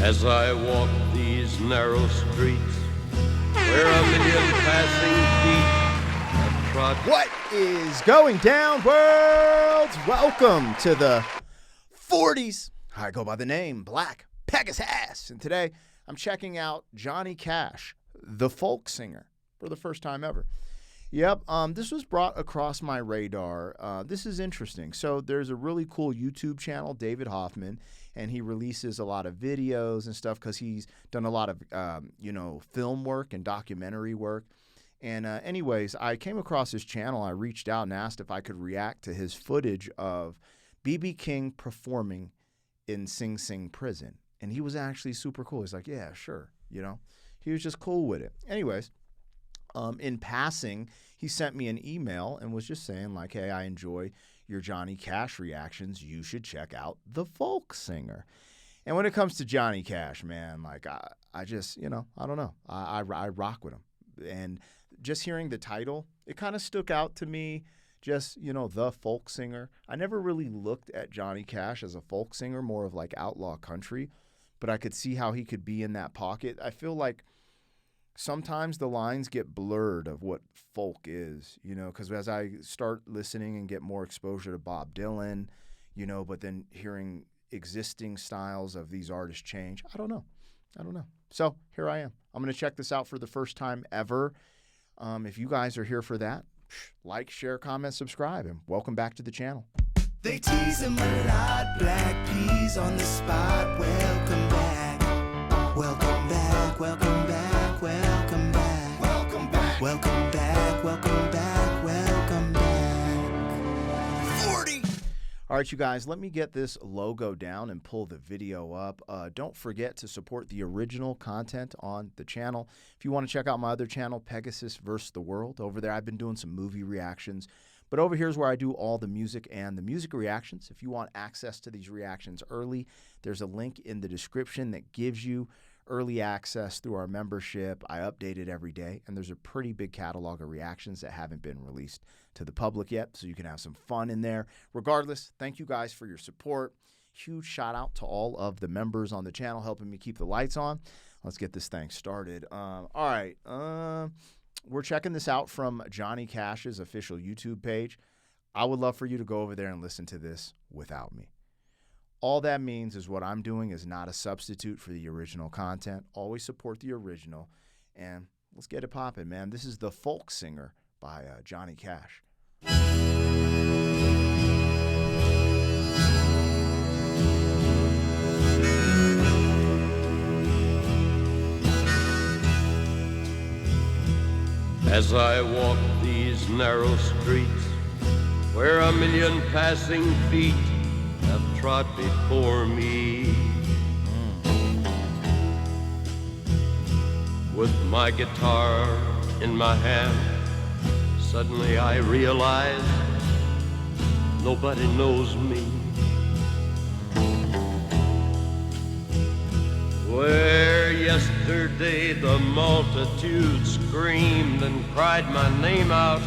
As I walk these narrow streets, where a million passing feet have trod. What is going down, world? Welcome to the 40s. I go by the name Black Pegasus, and today I'm checking out Johnny Cash, the folk singer, for the first time ever. Yep, this was brought across my radar. This is interesting. So there's a really cool YouTube channel, David Hoffman, and he releases a lot of videos and stuff because he's done a lot of, film work and documentary work. And anyways, I came across his channel. I reached out and asked if I could react to his footage of B.B. King performing in Sing Sing prison. And he was actually super cool. He's like, yeah, sure. He was just cool with it. Anyways. In passing, he sent me an email and was just saying like, hey, I enjoy your Johnny Cash reactions. You should check out the folk singer. And when it comes to Johnny Cash, man, like I just, I don't know. I rock with him. And just hearing the title, it kind of stuck out to me. Just, the folk singer. I never really looked at Johnny Cash as a folk singer, more of like outlaw country, but I could see how he could be in that pocket. I feel like sometimes the lines get blurred of what folk is, because as I start listening and get more exposure to Bob Dylan, but then hearing existing styles of these artists change, I don't know. So here I am. I'm going to check this out for the first time ever. If you guys are here for that, like, share, comment, subscribe, and welcome back to the channel. They tease him a lot, black peas on the spot. Welcome back, welcome back, welcome back, welcome back, welcome back, welcome back, welcome back, welcome back. 40. All right, you guys, let me get this logo down and pull the video up. Don't forget to support the original content on the channel. If you want to check out my other channel, Pegasus vs. the World, over there I've been doing some movie reactions. But over here is where I do all the music and the music reactions. If you want access to these reactions early, there's a link in the description that gives you early access through our membership. I update it every day, and there's a pretty big catalog of reactions that haven't been released to the public yet, so you can have some fun in there. Regardless, thank you guys for your support. Huge shout out to all of the members on the channel helping me keep the lights on. Let's get this thing started. All right. We're checking this out from Johnny Cash's official YouTube page. I would love for you to go over there and listen to this without me. All that means is what I'm doing is not a substitute for the original content. Always support the original. And let's get it popping, man. This is The Folk Singer by Johnny Cash. As I walk these narrow streets, where a million passing feet have trod before me, with my guitar in my hand, suddenly I realize nobody knows me. Where yesterday the multitude screamed and cried my name out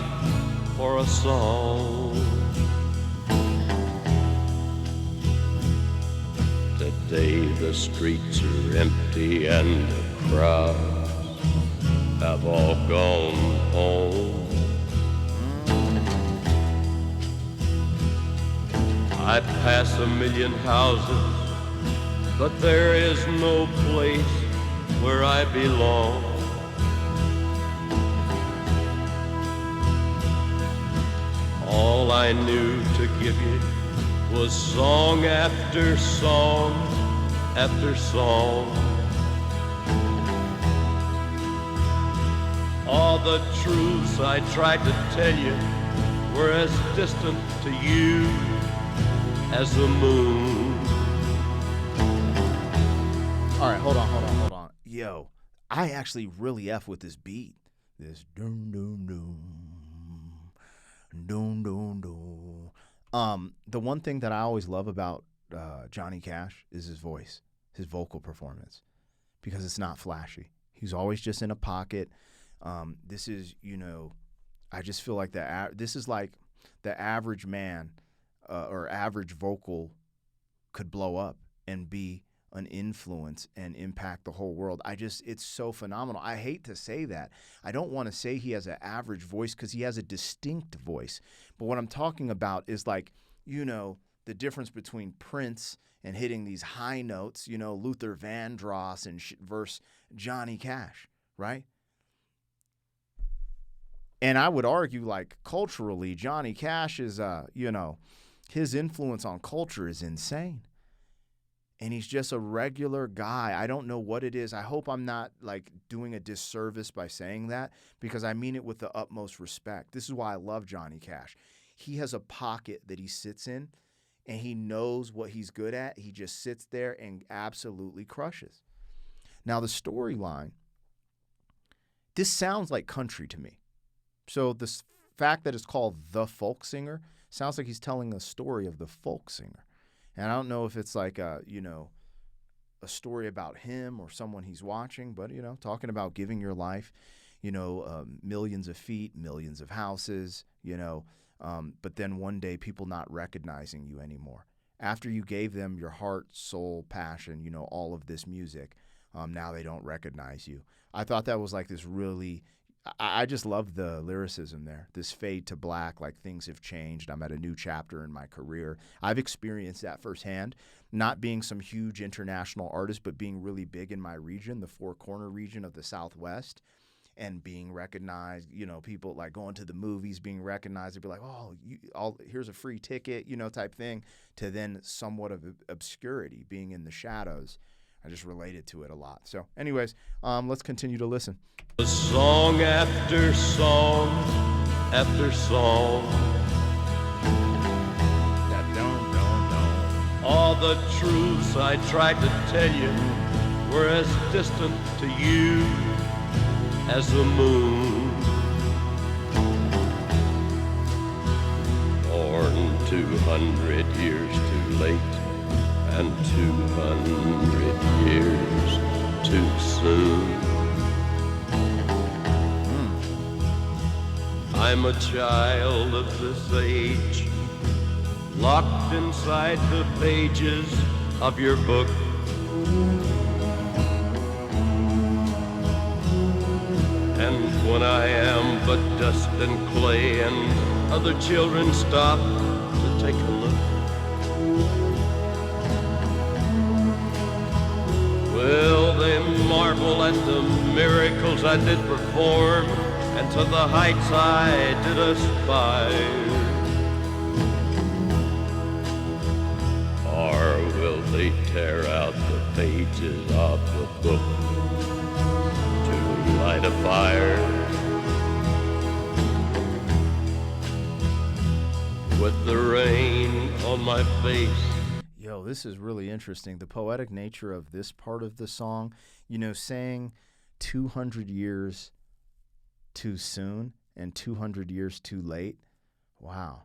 for a song, today the streets are empty and the crowds have all gone home. I pass a million houses, but there is no place where I belong. All I knew to give you was song after song after song. All the truths I tried to tell you were as distant to you as the moon. All right, hold on. Yo, I actually really F with this beat. This doom doom doom doom doom doom. The one thing that I always love about Johnny Cash is his voice, his vocal performance, because it's not flashy. He's always just in a pocket. This is, I just feel like this is like the average man or average vocal could blow up and be an influence and impact the whole world. It's so phenomenal. I hate to say that. I don't want to say he has an average voice because he has a distinct voice. But what I'm talking about is like, the difference between Prince and hitting these high notes, Luther Vandross and versus Johnny Cash, right? And I would argue, like, culturally, Johnny Cash is, his influence on culture is insane. And he's just a regular guy. I don't know what it is. I hope I'm not, like, doing a disservice by saying that, because I mean it with the utmost respect. This is why I love Johnny Cash. He has a pocket that he sits in, and he knows what he's good at. He just sits there and absolutely crushes. Now, the storyline, this sounds like country to me. So the fact that it's called The Folk Singer sounds like he's telling the story of the folk singer. And I don't know if it's like a story about him or someone he's watching, but, talking about giving your life, millions of feet, millions of houses, but then one day people not recognizing you anymore. After you gave them your heart, soul, passion, all of this music, now they don't recognize you. I thought that was like this really... I just love the lyricism there. This fade to black, like things have changed. I'm at a new chapter in my career. I've experienced that firsthand, not being some huge international artist, but being really big in my region, the Four Corner region of the Southwest, and being recognized, people like going to the movies, being recognized. They'd be like, here's a free ticket, type thing, to then somewhat of obscurity, being in the shadows. I just related to it a lot. So anyways, let's continue to listen. Song after song after song. That don't. All the truths I tried to tell you were as distant to you as the moon. Born 200 years too late and 200 years too soon. I'm a child of this age, locked inside the pages of your book. And when I am but dust and clay and other children stop to take a look, will they marvel at the miracles I did perform and to the heights I did aspire? Or will they tear out the pages of the book to light a fire with the rain on my face? Yo, this is really interesting. The poetic nature of this part of the song, saying 200 years too soon and 200 years too late. Wow.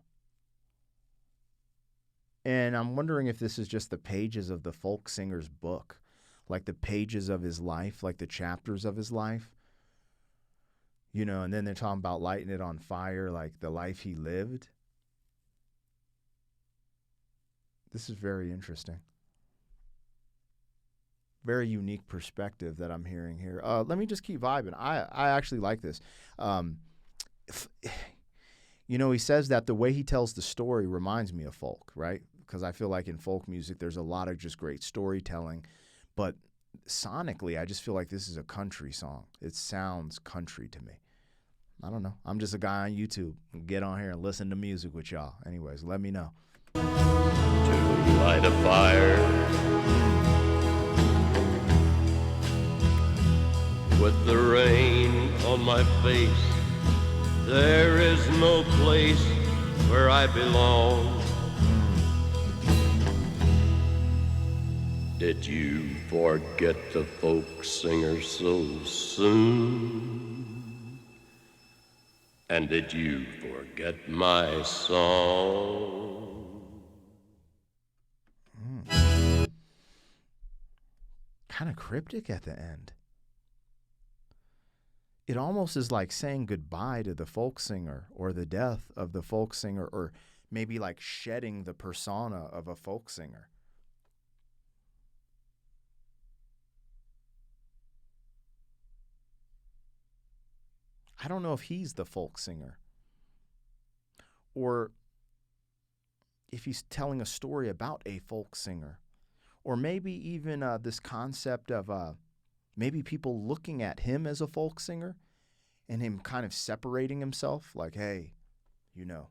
And I'm wondering if this is just the pages of the folk singer's book, like the pages of his life, like the chapters of his life. And then they're talking about lighting it on fire, like the life he lived. This is very interesting. Very unique perspective that I'm hearing here. Let me just keep vibing. I actually like this. He says that the way he tells the story reminds me of folk, right? Because I feel like in folk music, there's a lot of just great storytelling. But sonically, I just feel like this is a country song. It sounds country to me. I don't know. I'm just a guy on YouTube. Get on here and listen to music with y'all. Anyways, let me know. To light a fire with the rain on my face, there is no place where I belong. Did you forget the folk singer so soon? And did you forget my song? Kind of cryptic at the end. It almost is like saying goodbye to the folk singer or the death of the folk singer, or maybe like shedding the persona of a folk singer. I don't know if he's the folk singer or if he's telling a story about a folk singer, or maybe even this concept of maybe people looking at him as a folk singer and him kind of separating himself like, hey, you know,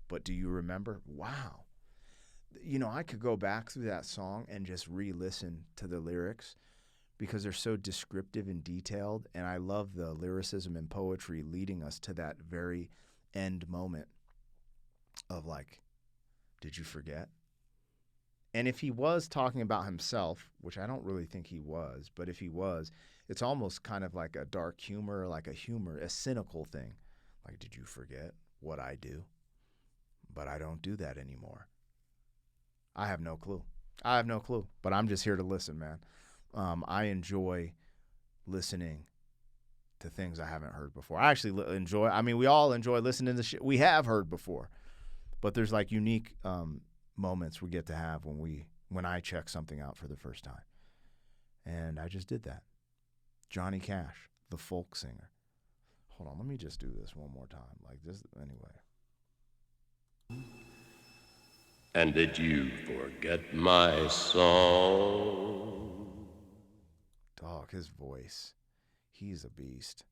but do you remember? Wow. You know, I could go back through that song and just re-listen to the lyrics because they're so descriptive and detailed, and I love the lyricism and poetry leading us to that very end moment of like, did you forget? And if he was talking about himself, which I don't really think he was, but if he was, it's almost kind of like a dark humor, like a cynical thing. Like, did you forget what I do? But I don't do that anymore. I have no clue. But I'm just here to listen, man. I enjoy listening to things I haven't heard before. I actually we all enjoy listening to shit we have heard before. But there's like unique moments we get to have when I check something out for the first time. And I just did that. Johnny Cash, the folk singer. Hold on, let me just do this one more time. Like this, anyway. And did you forget my song? Dog, his voice. He's a beast.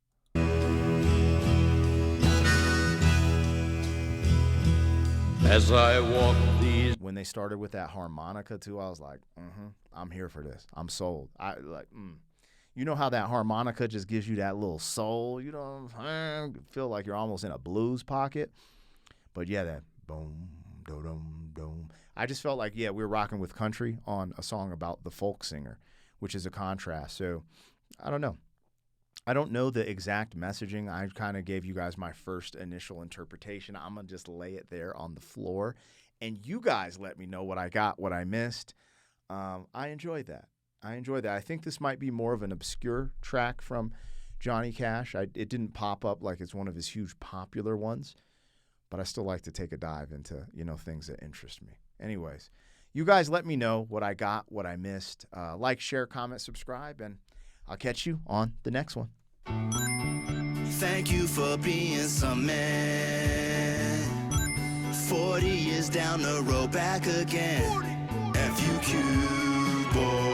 As I walk these... When they started with that harmonica too, I was like, I'm here for this. I'm sold. You know how that harmonica just gives you that little soul? You know what I'm saying? Feel like you're almost in a blues pocket. But yeah, that boom, do-dum, dum. I just felt like, yeah, we were rocking with country on a song about the folk singer, which is a contrast. So I don't know. I don't know the exact messaging. I kind of gave you guys my first initial interpretation. I'm going to just lay it there on the floor. And you guys let me know what I got, what I missed. I enjoyed that. I think this might be more of an obscure track from Johnny Cash. It didn't pop up like it's one of his huge popular ones. But I still like to take a dive into, things that interest me. Anyways, you guys let me know what I got, what I missed. Like, share, comment, subscribe, and I'll catch you on the next one. Thank you for being some man. 40 years down the road, back again. FUQ, boy.